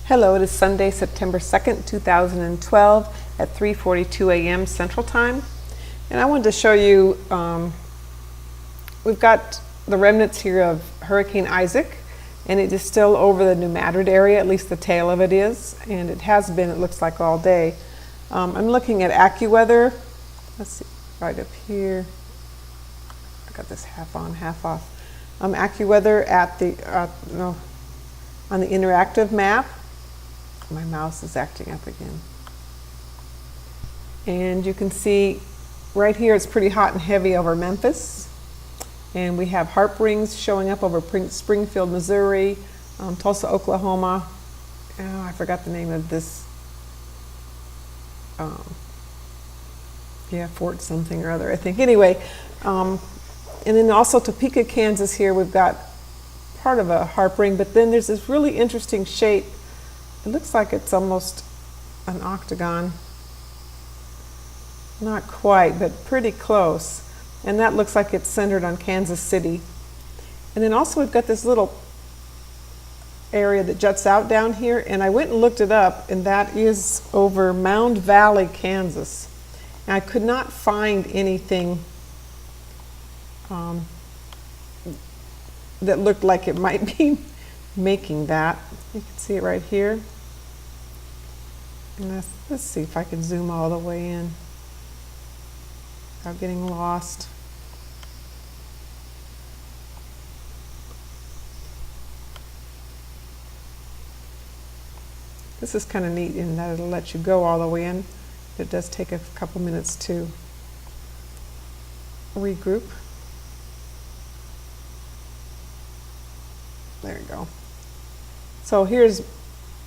Hello, it is Sunday, September 2nd, 2012 at 3:42 a.m. Central Time. And I wanted to show you, we've got the remnants here of Hurricane Isaac, and it is still over the New Madrid area, at least the tail of it is, and it has been, it looks like, all day. I'm looking at AccuWeather. Let's see, right up here. I got this half on, half off. AccuWeather at the, on the interactive map. My mouse is acting up again. And you can see right here it's pretty hot and heavy over Memphis. And we have HAARP rings showing up over Springfield, Missouri, Tulsa, Oklahoma. Oh, I forgot the name of this. Fort something or other, I think. Anyway, and then also Topeka, Kansas here, we've got part of a HAARP ring, but then there's this really interesting shape. It looks like it's almost an octagon. Not quite, but pretty close. And that looks like it's centered on Kansas City. And then also we've got this little area that juts out down here, and I went and looked it up, and that is over Mound Valley, Kansas. And I could not find anything that looked like it might be making that. You can see it right here. And let's see if I can zoom all the way in without getting lost. This is kind of neat in that it'll let you go all the way in. It does take a couple minutes to regroup. There you go. So here's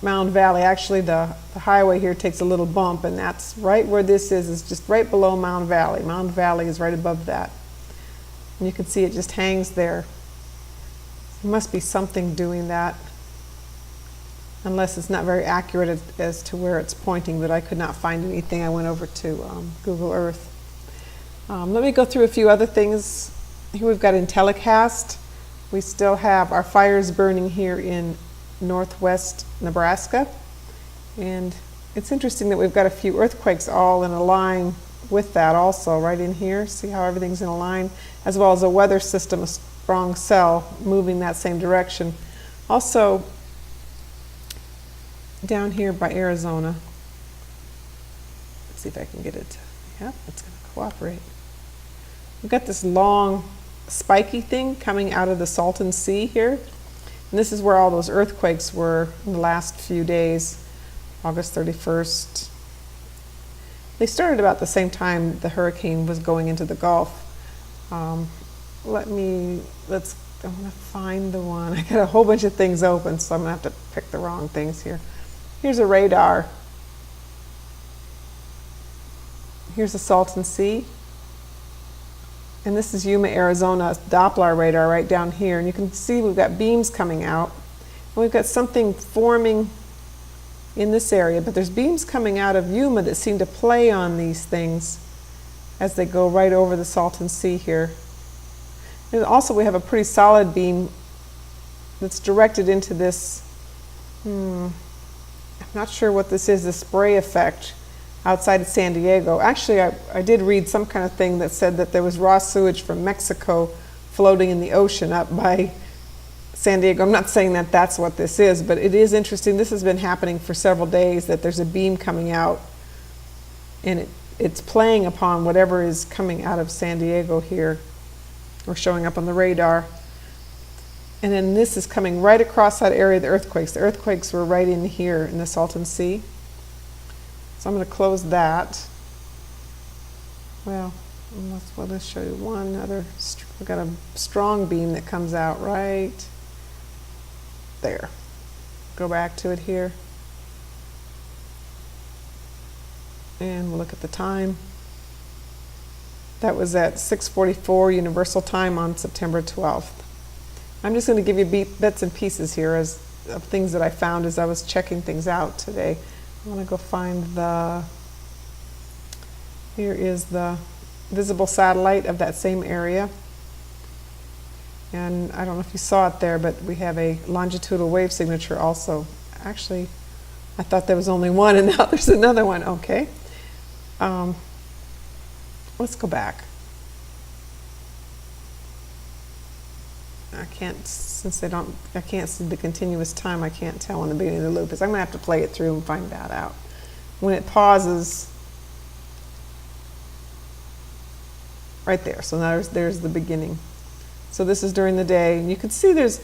Mound Valley. Actually, the highway here takes a little bump, and that's right where this is just right below Mound Valley. Mound Valley is right above that. And you can see it just hangs there. There must be something doing that, unless it's not very accurate as to where it's pointing, but I could not find anything. I went over to Google Earth. Let me go through a few other things. Here we've got IntelliCast. We still have our fires burning here in northwest Nebraska, and it's interesting that we've got a few earthquakes all in a line with that also right in here. See how everything's in a line, as well as a weather system, a strong cell moving that same direction. Also down here by Arizona, let's see if I can get it. Yep, it's going to cooperate. We've got this long spiky thing coming out of the Salton Sea here. And this is where all those earthquakes were in the last few days, August 31st. They started about the same time the hurricane was going into the Gulf. I'm going to find the one. I got a whole bunch of things open, so I'm going to have to pick the wrong things here. Here's a radar. Here's the Salton Sea. And this is Yuma, Arizona, Doppler radar right down here. And you can see we've got beams coming out. And we've got something forming in this area, but there's beams coming out of Yuma that seem to play on these things as they go right over the Salton Sea here. And also we have a pretty solid beam that's directed into this, I'm not sure what this is, the spray effect outside of San Diego. Actually, I did read some kind of thing that said that there was raw sewage from Mexico floating in the ocean up by San Diego. I'm not saying that that's what this is, but it is interesting. This has been happening for several days, that there's a beam coming out, and it's playing upon whatever is coming out of San Diego here, or showing up on the radar. And then this is coming right across that area of the earthquakes. The earthquakes were right in here in the Salton Sea. So I'm going to close that. Well, let's show you one other. We've got a strong beam that comes out right there. Go back to it here. And we'll look at the time. That was at 6:44 Universal Time on September 12th. I'm just going to give you bits and pieces here of things that I found as I was checking things out today. I want to go find here is the visible satellite of that same area. And I don't know if you saw it there, but we have a longitudinal wave signature also. Actually, I thought there was only one, and now there's another one. Okay. Let's go back. I can't, since I can't see the continuous time, I can't tell when the beginning of the loop is. I'm going to have to play it through and find that out. When it pauses, right there. So now there's the beginning. So this is during the day. And you can see this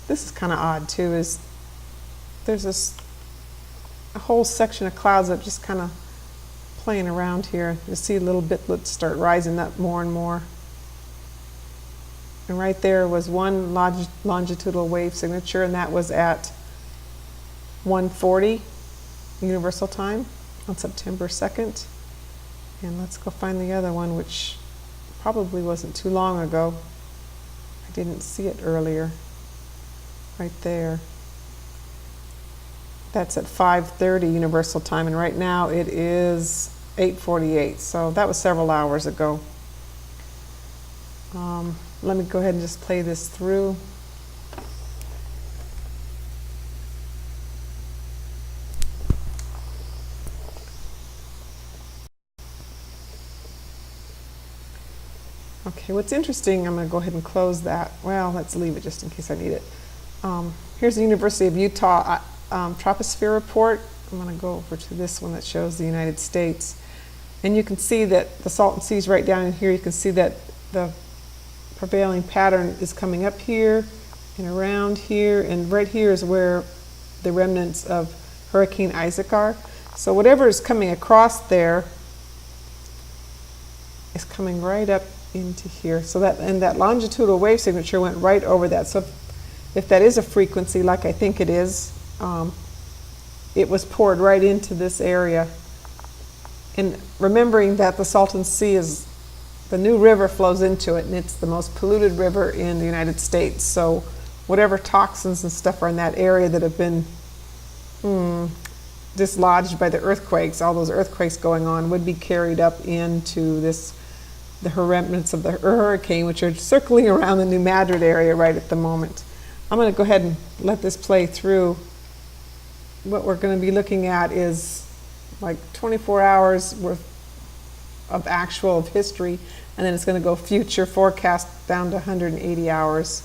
is kind of odd too, is there's a whole section of clouds that just kind of playing around here. You see little bitlets start rising up more and more. And right there was one longitudinal wave signature, and that was at 1:40 Universal Time on September 2nd. And let's go find the other one, which probably wasn't too long ago. I didn't see it earlier. Right there. That's at 5:30 Universal Time, and right now it is 8:48. So that was several hours ago. Let me go ahead and just play this through. Okay, what's interesting, I'm going to go ahead and close that. Well, let's leave it just in case I need it. Here's the University of Utah troposphere report. I'm going to go over to this one that shows the United States. And you can see that the Salton Sea is right down in here. You can see that the prevailing pattern is coming up here and around here, and right here is where the remnants of Hurricane Isaac are. So whatever is coming across there is coming right up into here. So that longitudinal wave signature went right over that. So if that is a frequency, like I think it is, it was poured right into this area. And remembering that the Salton Sea is, the new river flows into it, and it's the most polluted river in the United States. So whatever toxins and stuff are in that area that have been dislodged by the earthquakes, all those earthquakes going on, would be carried up into the remnants of the hurricane, which are circling around the New Madrid area right at the moment. I'm going to go ahead and let this play through. What we're going to be looking at is like 24 hours worth of history, and then it's going to go future forecast down to 180 hours.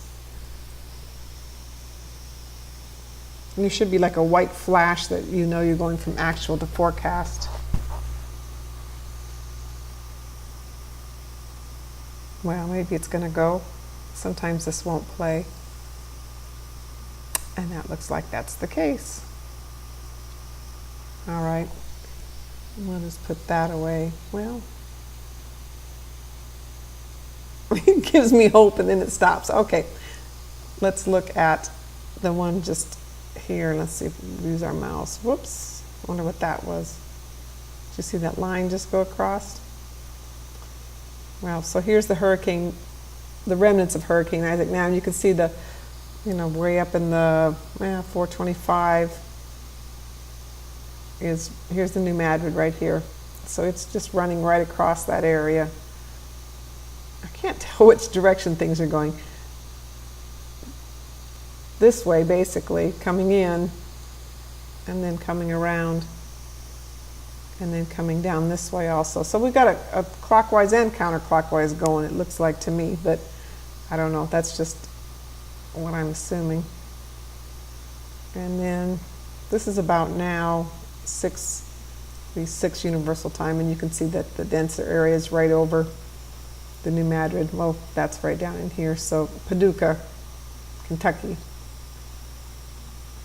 And there should be like a white flash that you know you're going from actual to forecast. Well, maybe it's going to go. Sometimes this won't play. And that looks like that's the case. All right. We'll just put that away. Well, it gives me hope and then it stops. Okay. Let's look at the one just here. Let's see if we use our mouse. Whoops. I wonder what that was. Did you see that line just go across? Well, so here's the hurricane, the remnants of Hurricane Isaac now, and you can see the, way up in the 425 here's the New Madrid right here. So it's just running right across that area. I can't tell which direction things are going. This way, basically, coming in, and then coming around, and then coming down this way also. So we've got a clockwise and counterclockwise going, it looks like to me, but I don't know, that's just what I'm assuming. And then this is about now 6 Universal Time, and you can see that the denser area is right over the New Madrid. Well, that's right down in here. So Paducah, Kentucky.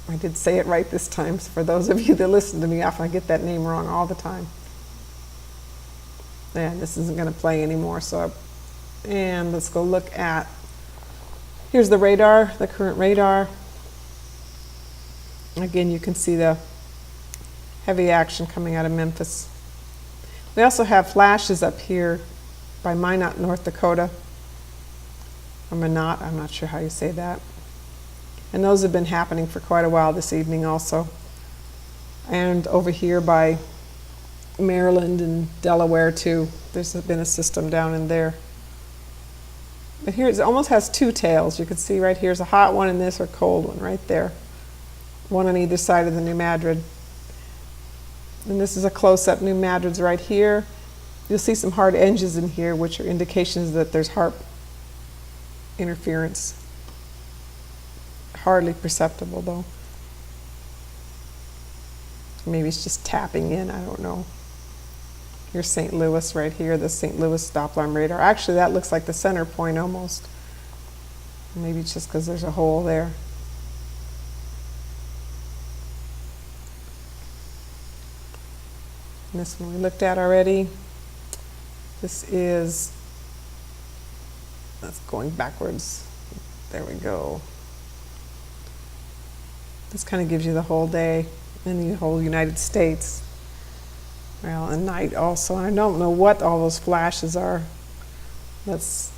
I did say it right this time. So for those of you that listen to me often, I get that name wrong all the time. And this isn't going to play anymore. And let's go look at, here's the radar, the current radar. Again, you can see the heavy action coming out of Memphis. We also have flashes up here by Minot, North Dakota. Or Minot, I'm not sure how you say that. And those have been happening for quite a while this evening also. And over here by Maryland and Delaware too. There's been a system down in there. But here it almost has two tails. You can see right here's a hot one and this a cold one right there. one on either side of the New Madrid. And this is a close-up. New Madrid's right here. You'll see some hard edges in here, which are indications that there's HAARP interference. Hardly perceptible, though. Maybe it's just tapping in, I don't know. Here's St. Louis right here, the St. Louis Doppler radar. Actually, that looks like the center point almost. Maybe it's just because there's a hole there. And this one we looked at already. This is, that's going backwards. There we go. This kind of gives you the whole day in the whole United States. Well, and night also. I don't know what all those flashes are. Let's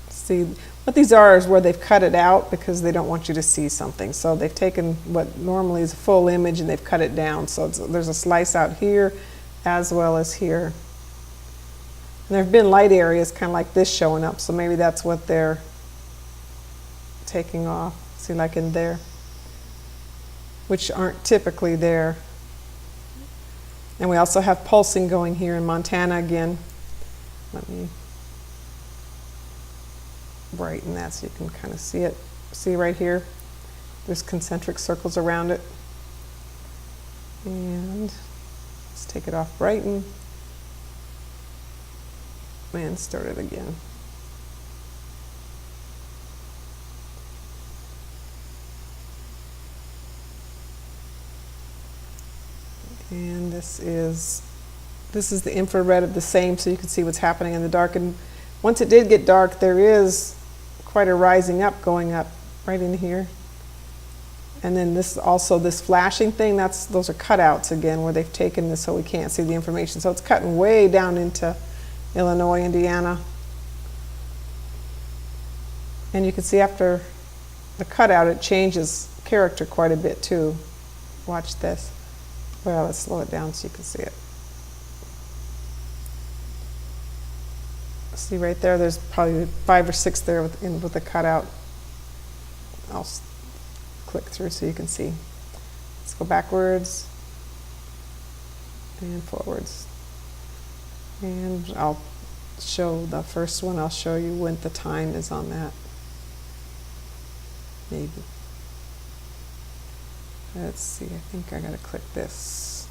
see. What these are is where they've cut it out because they don't want you to see something. So they've taken what normally is a full image and they've cut it down. So there's a slice out here as well as here. And there have been light areas kind of like this showing up. So maybe that's what they're taking off. See, like in there, which aren't typically there. And we also have pulsing going here in Montana again. Let me brighten that so you can kind of see it. See right here? There's concentric circles around it. And let's take it off brighten. And start it again. And this is the infrared of the same, so you can see what's happening in the dark. And once it did get dark, there is quite a rising up, going up right in here. And then this also, this flashing thing, those are cutouts again, where they've taken this so we can't see the information. So it's cutting way down into Illinois, Indiana. And you can see after the cutout, it changes character quite a bit too. Watch this. Well, let's slow it down so you can see it. See right there, there's probably 5 or 6 there with the cutout. I'll click through so you can see. Let's go backwards and forwards. And I'll show the first one, I'll show you when the time is on that. Maybe. Let's see, I think I gotta click this.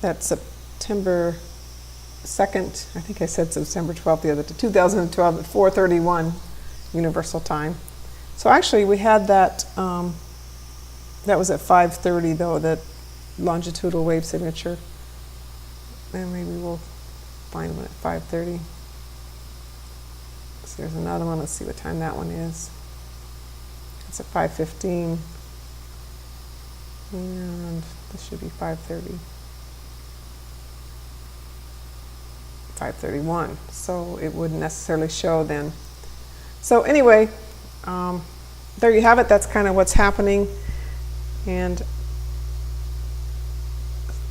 That's September 2nd, I think I said September 12th the other day, 2012 at 4:31 Universal Time. So actually we had that, that was at 5:30 though, that longitudinal wave signature. And maybe we'll find one at 5:30. So there's another one, let's see what time that one is. It's at 5:15. And this should be 5:30. 5:31, so it wouldn't necessarily show then. So anyway, there you have it. That's kind of what's happening. And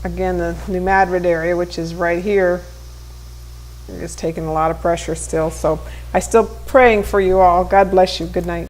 again, the New Madrid area, which is right here, is taking a lot of pressure still. So I'm still praying for you all. God bless you. Good night.